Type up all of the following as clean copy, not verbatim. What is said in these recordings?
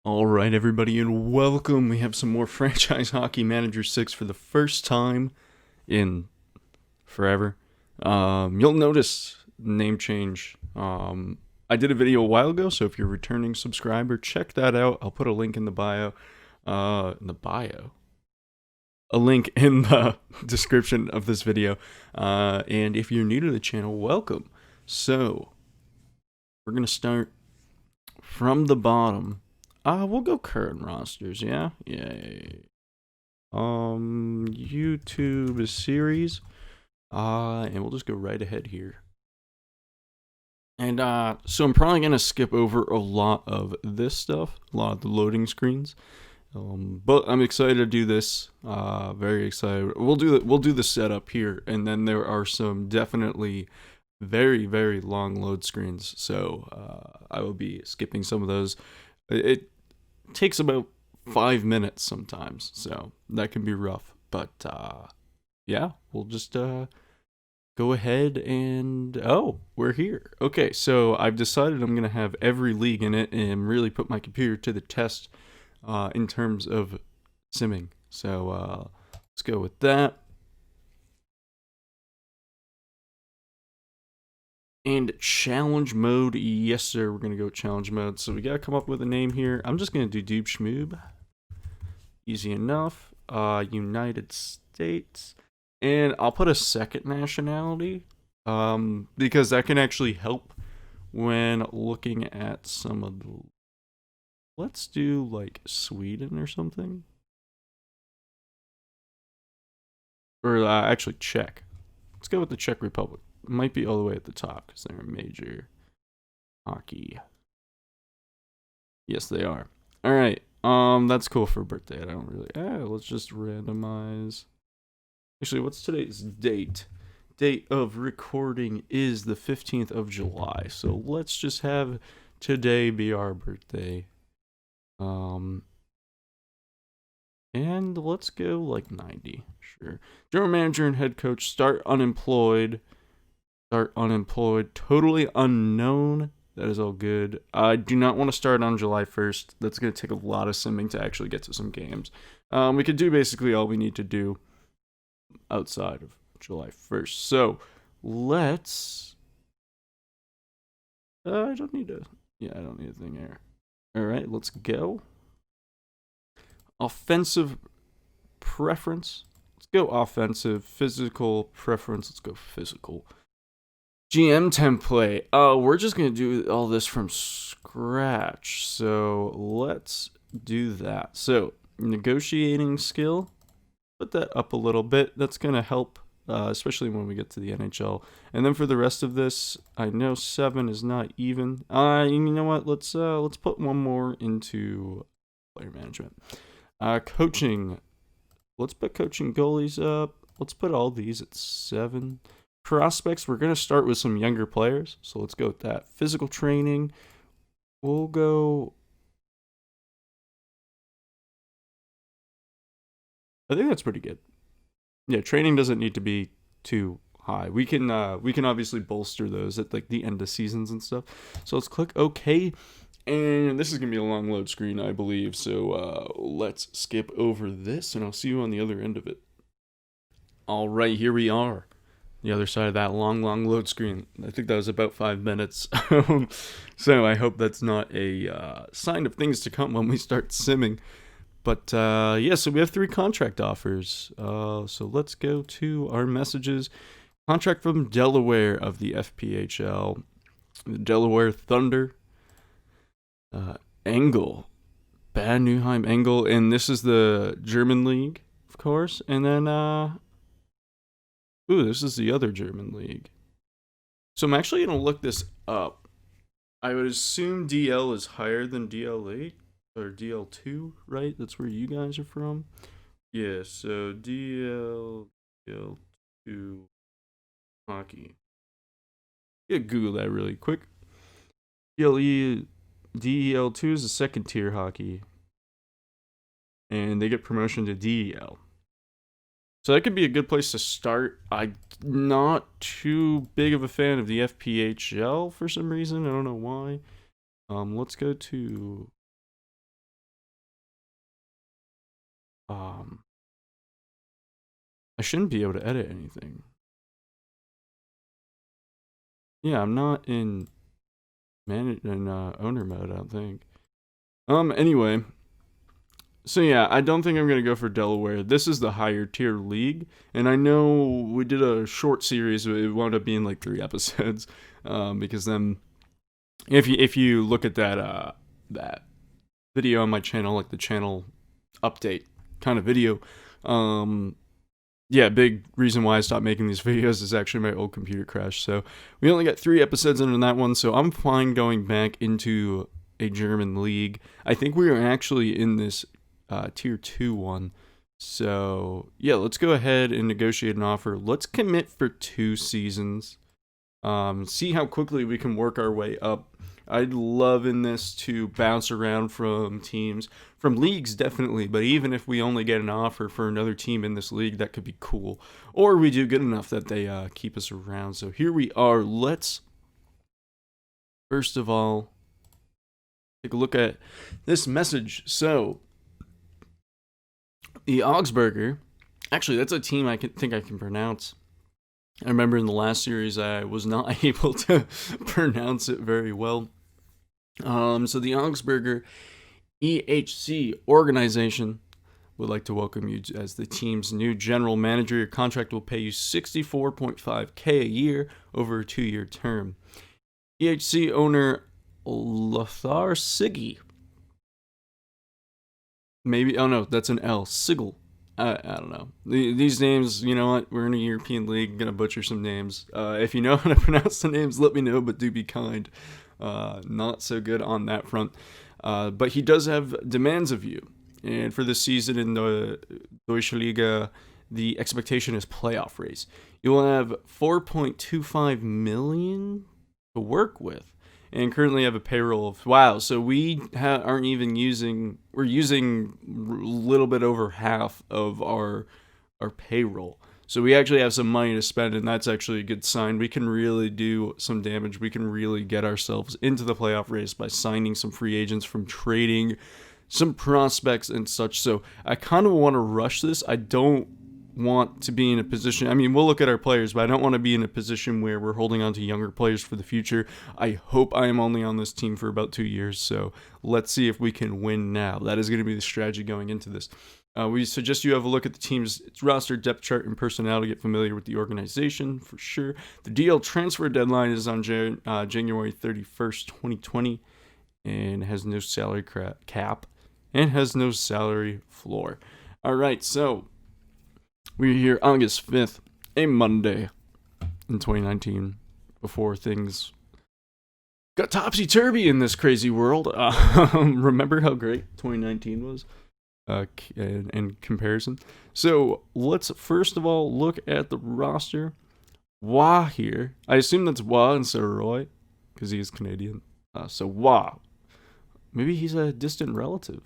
All right, everybody, and welcome. We have some more Franchise Hockey Manager 6 for the first time in forever. You'll notice name change. I did a video a while ago, so if you're a returning subscriber, check that out. I'll put a link in the bio. A link in the description of this video. And if you're new to the channel, welcome. So, we're going to start from the bottom. We'll go current rosters, yeah? Yay. YouTube series. And we'll just go right ahead here. And, so I'm probably gonna skip over a lot of this stuff, a lot of the loading screens. But I'm excited to do this. Very excited. We'll do the setup here, and then there are some definitely very, very long load screens. So, I will be skipping some of those. It takes about 5 minutes sometimes, so that can be rough. But yeah, we'll just go ahead and we're here. Okay, so I've decided I'm gonna have every league in it and really put my computer to the test in terms of simming. So let's go with that. And challenge mode, yes sir, we're gonna go challenge mode. So we gotta come up with a name here. I'm just gonna do Doob Schmoob. Easy enough. United States. And I'll put a second nationality, because that can actually help when looking at some of the... Let's do like Sweden or something. Or actually Czech. Let's go with the Czech Republic. Might be all the way at the top because they're a major hockey. Yes, they are. All right. That's cool for a birthday. I don't really. Let's just randomize. Actually, what's today's date? Date of recording is the 15th of July. So let's just have today be our birthday. And let's go like 90. Sure. General manager and head coach start unemployed. Totally unknown. That is all good. I do not want to start on July 1st. That's going to take a lot of simming to actually get to some games. We could do basically all we need to do outside of July 1st. So let's... I don't need a thing here. All right, let's go. Offensive preference. Let's go offensive. Physical preference. Let's go physical. GM template. We're just going to do all this from scratch. So let's do that. So negotiating skill. Put that up a little bit. That's going to help, especially when we get to the NHL. And then for the rest of this, I know 7 is not even. You know what? Let's put one more into player management. Coaching. Let's put coaching goalies up. Let's put all these at 7. Prospects, we're going to start with some younger players, so let's go with that. Physical training, we'll go... I think that's pretty good. Yeah, training doesn't need to be too high. We can obviously bolster those at like the end of seasons and stuff. So let's click OK, and this is going to be a long load screen, I believe, so let's skip over this, and I'll see you on the other end of it. All right, here we are. The other side of that long load screen. I think that was about 5 minutes. So I hope that's not a sign of things to come when we start simming. But yeah, so we have 3 contract offers. So let's go to our messages. Contract from Delaware of the FPHL. The Delaware Thunder. Engel. Bad Neuheim Engel. And this is the German league, of course. And then... ooh, this is the other German league. So I'm actually going to look this up. I would assume DL is higher than DL8 or DL2, right? That's where you guys are from. Yeah, so DL2 hockey. Yeah, Google that really quick. DEL2 is a second tier hockey. And they get promotion to DEL. So that could be a good place to start. I'm not too big of a fan of the FPHL for some reason. I don't know why. Let's go to I shouldn't be able to edit anything. Yeah, I'm not in owner mode, I don't think. Anyway, so yeah, I don't think I'm gonna go for Delaware. This is the higher tier league, and I know we did a short series. It wound up being like 3 episodes, because then if you look at that video on my channel, like the channel update kind of video, yeah, big reason why I stopped making these videos is actually my old computer crashed. So we only got 3 episodes into that one, so I'm fine going back into a German league. I think we are actually in this tier 2 one. So yeah, let's go ahead and negotiate an offer. Let's commit for 2 seasons. See how quickly we can work our way up. I'd love in this to bounce around from teams, from leagues definitely, but even if we only get an offer for another team in this league, that could be cool. Or we do good enough that they keep us around. So here we are. Let's, first of all, take a look at this message. So, the Augsburger, actually that's a team I think I can pronounce. I remember in the last series I was not able to pronounce it very well. So the Augsburger EHC organization would like to welcome you as the team's new general manager. Your contract will pay you $64.5K a year over a 2-year term. EHC owner Lothar Siggy. Maybe, oh no, that's an L. Sigel. I don't know. These names, you know what? We're in a European league, gonna butcher some names. If you know how to pronounce the names, let me know, but do be kind. Not so good on that front. But he does have demands of you. And for this season in the Deutsche Liga, the expectation is playoff race. You will have 4.25 million to work with. And currently have a payroll of, wow, so we aren't even using, we're using a little bit over half of our payroll. So we actually have some money to spend, and that's actually a good sign. We can really do some damage. We can really get ourselves into the playoff race by signing some free agents, from trading some prospects and such. So I kind of want to rush this. I don't want to be in a position, I mean, we'll look at our players, but I don't want to be in a position where we're holding on to younger players for the future. I hope I am only on this team for about 2 years, so let's see if we can win now. That is going to be the strategy going into this. We suggest you have a look at the team's roster, depth chart, and personnel to get familiar with the organization for sure. The DL transfer deadline is on January 31st, 2020, and has no salary cap and has no salary floor. All right, so we're here August 5th, a Monday in 2019, before things got topsy-turvy in this crazy world. Remember how great 2019 was in comparison? So let's first of all look at the roster. Wah here. I assume that's Wah instead of Roy, because he is Canadian. So Wah. Maybe he's a distant relative.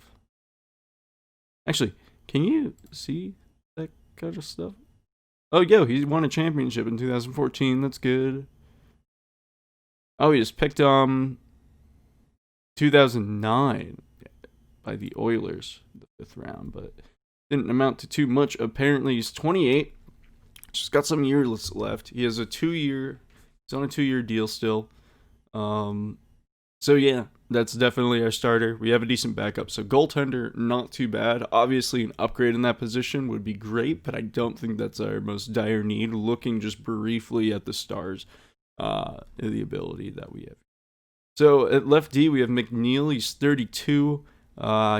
Actually, can you see that kind of stuff? Oh, yo, he won a championship in 2014. That's good. Oh, he was picked 2009 by the Oilers, the 5th round, but didn't amount to too much. Apparently, he's 28. Just got some years left. He has a 2-year. He's on a 2-year deal still. So yeah, that's definitely our starter. We have a decent backup. So goaltender, not too bad. Obviously, an upgrade in that position would be great, but I don't think that's our most dire need. Looking just briefly at the stars, the ability that we have. So at left D, we have McNeil. He's 32.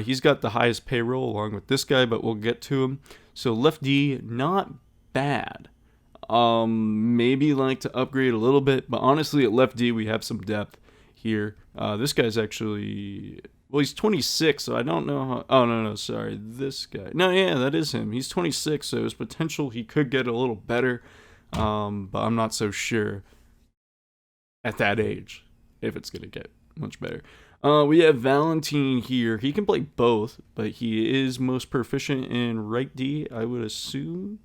He's got the highest payroll along with this guy, but we'll get to him. So left D, not bad. Maybe like to upgrade a little bit, but honestly, at left D, we have some depth here. This guy's actually, well, he's 26, so I don't know how, oh, no, sorry, this guy. No, yeah, that is him. He's 26, so his potential, he could get a little better, but I'm not so sure at that age if it's going to get much better. We have Valentin here. He can play both, but he is most proficient in right D, I would assume.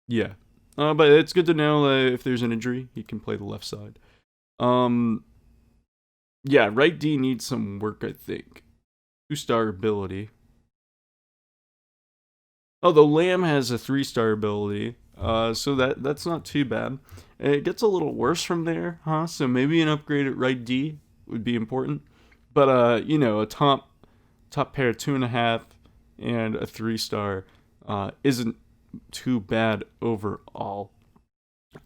Yeah. But it's good to know that if there's an injury, he can play the left side. Yeah, right D needs some work, I think. 2-star ability. Oh, the Lamb has a 3-star ability, so that's not too bad. It gets a little worse from there, huh? So maybe an upgrade at right D would be important. But a top pair 2.5 and a 3-star isn't too bad overall.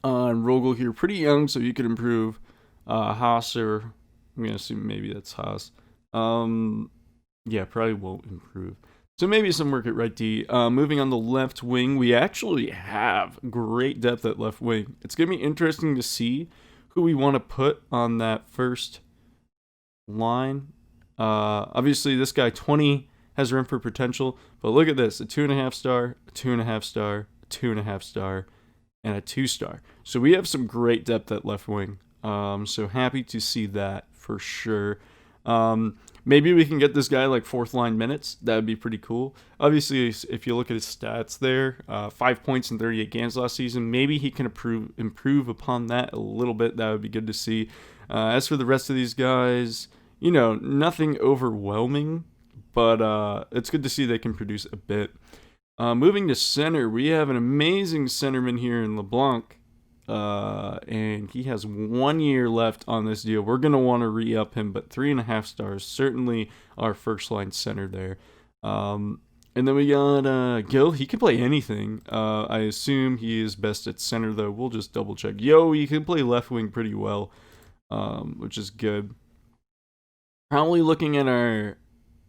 And Rogel here, pretty young, so you could improve. Hasser, I'm gonna assume maybe that's Haas. Yeah, probably won't improve. So maybe some work at right D. Moving on the left wing, we actually have great depth at left wing. It's going to be interesting to see who we want to put on that first line. Obviously, this guy, 20, has room for potential. But look at this, a 2.5 star, a 2.5 star, a 2.5 star, and a 2-star. So we have some great depth at left wing. So happy to see that for sure. Maybe we can get this guy like 4th line minutes. That would be pretty cool. Obviously, if you look at his stats there, 5 points in 38 games last season. Maybe he can improve upon that a little bit. That would be good to see. As for the rest of these guys, nothing overwhelming, but it's good to see they can produce a bit. Moving to center, we have an amazing centerman here in LeBlanc. And he has 1 year left on this deal. We're going to want to re-up him, but 3.5 stars, certainly our first line center there. And then we got Gil. He can play anything. I assume he is best at center, though. We'll just double check. He can play left wing pretty well, which is good. Probably looking at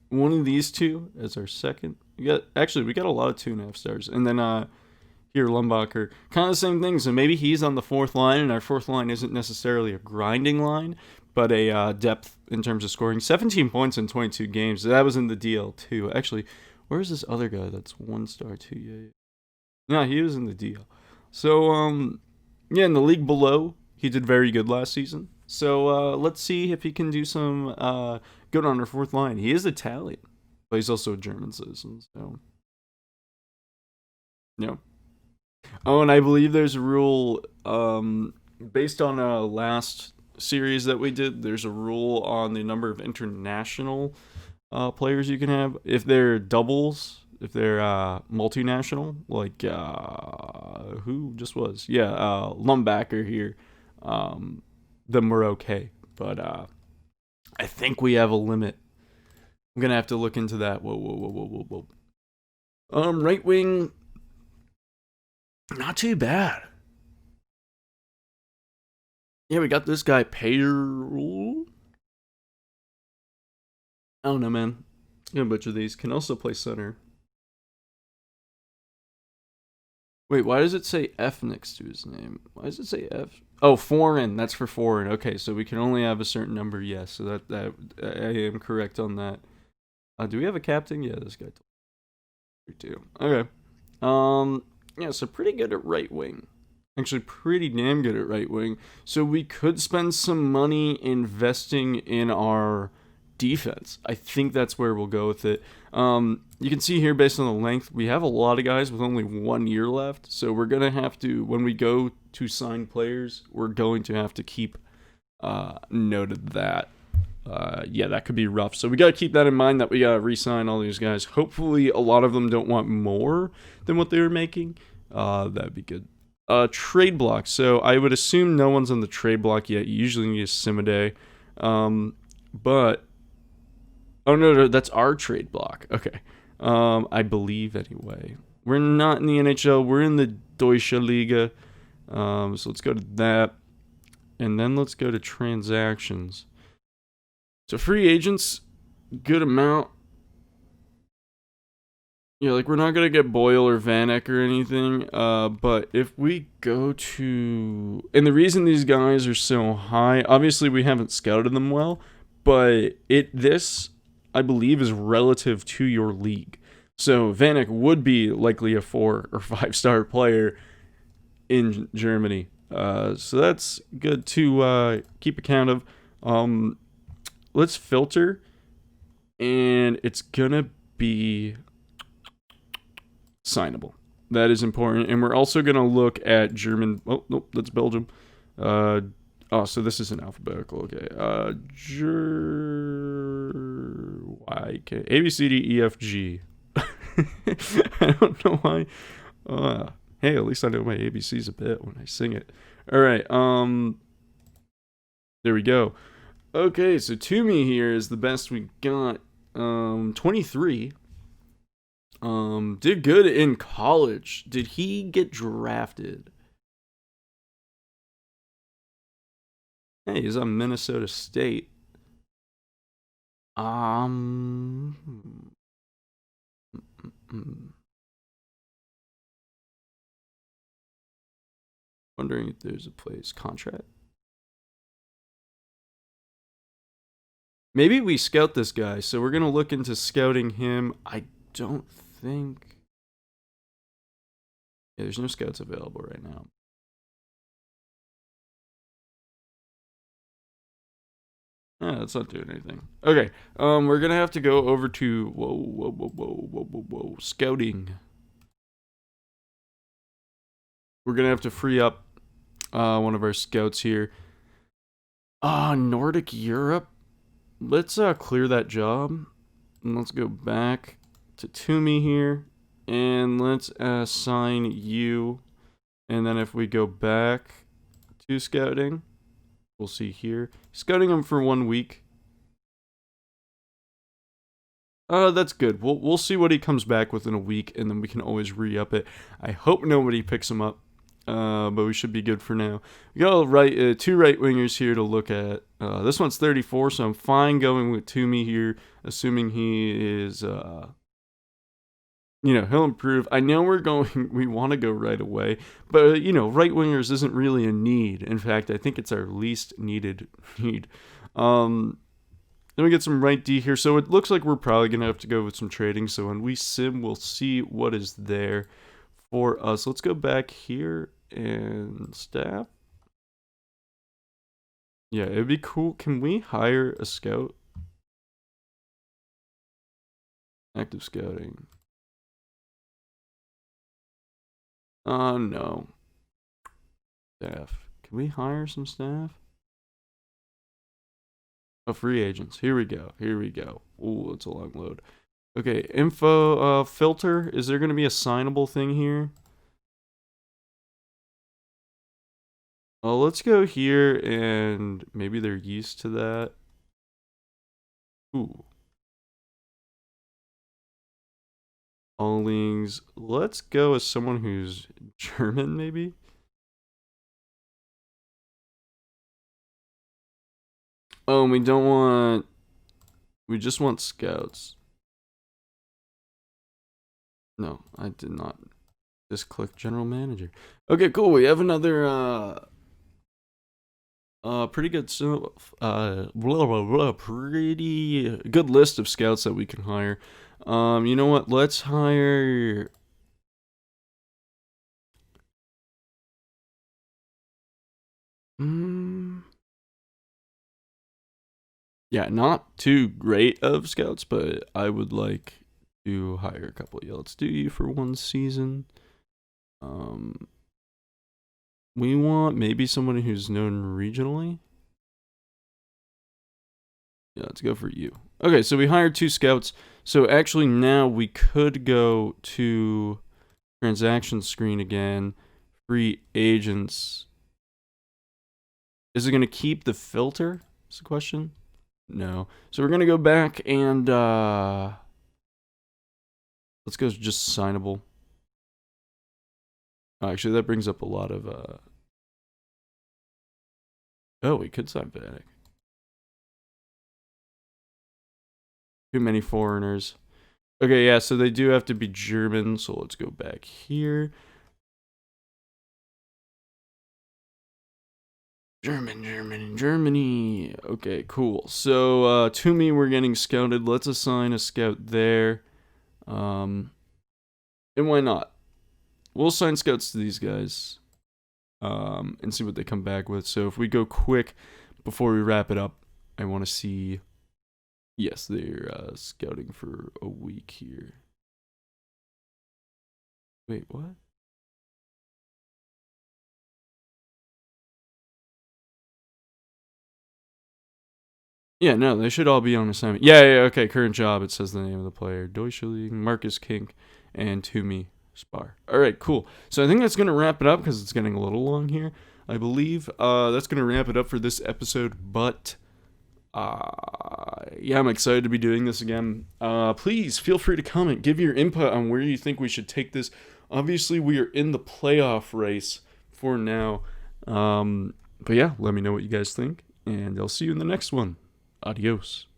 one of these two as our second. We got a lot of 2.5 stars. And then here, Lumbacher, kind of the same thing. So maybe he's on the 4th line, and our 4th line isn't necessarily a grinding line, but a depth in terms of scoring. 17 points in 22 games. That was in the DL too. Actually, where's this other guy that's 1 star too? Yeah. No, he was in the DL. So in the league below, he did very good last season. So let's see if he can do some good on our 4th line. He is Italian, but he's also a German citizen. So yeah. Oh, and I believe there's a rule based on a last series that we did. There's a rule on the number of international players you can have. If they're doubles, if they're multinational, like who just was? Yeah, Lumbacher here. Then we're okay. But I think we have a limit. I'm gonna have to look into that. Whoa. Right wing. Not too bad. Yeah, we got this guy, Payroll. I don't know, man. I'm gonna butcher these. Can also play center. Wait, why does it say F next to his name? Why does it say F? Oh, foreign. That's for foreign. Okay, so we can only have a certain number. Yes, so that I am correct on that. Do we have a captain? Yeah, this guy. We do. Okay. Yeah, so pretty good at right wing. Actually, pretty damn good at right wing. So we could spend some money investing in our defense. I think that's where we'll go with it. You can see here, based on the length, we have a lot of guys with only 1 year left. So we're going to have to, when we go to sign players, we're going to have to keep note of that. That could be rough. So we got to keep that in mind, that we got to re-sign all these guys. Hopefully a lot of them don't want more than what they were making. That'd be good. Trade block. So I would assume no one's on the trade block yet. You usually need a Simide. But oh no, that's our trade block. Okay. I believe anyway. We're not in the NHL. We're in the Deutsche Liga. So let's go to that. And then let's go to transactions. So free agents, good amount. Yeah, like we're not going to get Boyle or Vanek or anything. But if we go to... And the reason these guys are so high, obviously we haven't scouted them well. But this, I believe, is relative to your league. So Vanek would be likely a 4 or 5 star player in Germany. So that's good to keep account of. Let's filter, and it's gonna be signable. That is important, and we're also gonna look at German. Oh nope, that's Belgium. So this isn't alphabetical. Okay. Y K A B C D E F G. I don't know why. Hey, at least I know my ABCs a bit when I sing it. All right. There we go. Okay, so Toomey here is the best we got. 23. Did good in college. Did he get drafted? Hey, he's on Minnesota State. Um, Wondering if there's a place contract. Maybe we scout this guy, so we're gonna look into scouting him. I don't think. Yeah, there's no scouts available right now. Yeah, that's not doing anything. Okay, we're gonna have to go over to whoa, scouting. We're gonna have to free up one of our scouts here. Nordic Europe. Let's clear that job. And let's go back to Toomey here. And let's assign you. And then if we go back to scouting, we'll see here. Scouting him for 1 week. That's good. We'll see what he comes back with in a week, and then we can always re-up it. I hope nobody picks him up, but we should be good for now. We got two right wingers here to look at. This one's 34, so I'm fine going with Toomey here, assuming he is, he'll improve. I know we want to go right away, but, right wingers isn't really a need. In fact, I think it's our least needed need. Then we get some right D here. So it looks like we're probably going to have to go with some trading. So when we sim, we'll see what is there for us. Let's go back here and staff. Yeah, it'd be cool. Can we hire a scout? Active scouting. No. Staff. Can we hire some staff? Oh, free agents. Here we go. Ooh, it's a long load. Okay, info filter. Is there going to be a signable thing here? Oh, let's go here and maybe they're used to that. Ooh. Allings. Let's go with someone who's German, maybe? Oh, we don't want... We just want scouts. No, I did not. Just click general manager. Okay, cool. We have another, pretty good, pretty good list of scouts that we can hire. You know what? Let's hire... Yeah, not too great of scouts, but I would like to hire a couple. Yeah, let's do you for 1 season. We want maybe someone who's known regionally. Yeah, let's go for you. Okay, so we hired 2 scouts. So actually now we could go to transaction screen again. Free agents. Is it going to keep the filter? Is the question? No. So we're going to go back and let's go just signable. Oh, actually, that brings up a lot of oh, we could sign Vatic. Too many foreigners. Okay, yeah, so they do have to be German, so let's go back here. Germany. Okay, cool. So, Toomey, we're getting scouted. Let's assign a scout there. And why not? We'll assign scouts to these guys. And see what they come back with. So if we go quick before we wrap it up, I want to see... Yes, they're scouting for a week here. Wait, what? Yeah, no, they should all be on assignment. Yeah, okay. Current job. It says the name of the player: Deutsche League, Marcus Kink, and Toomey Spar. All right, cool. So I think that's gonna wrap it up because it's getting a little long here. I believe that's gonna wrap it up for this episode. But yeah, I'm excited to be doing this again. Please feel free to comment, give your input on where you think we should take this. Obviously, we are in the playoff race for now. But yeah, let me know what you guys think, and I'll see you in the next one. Adios.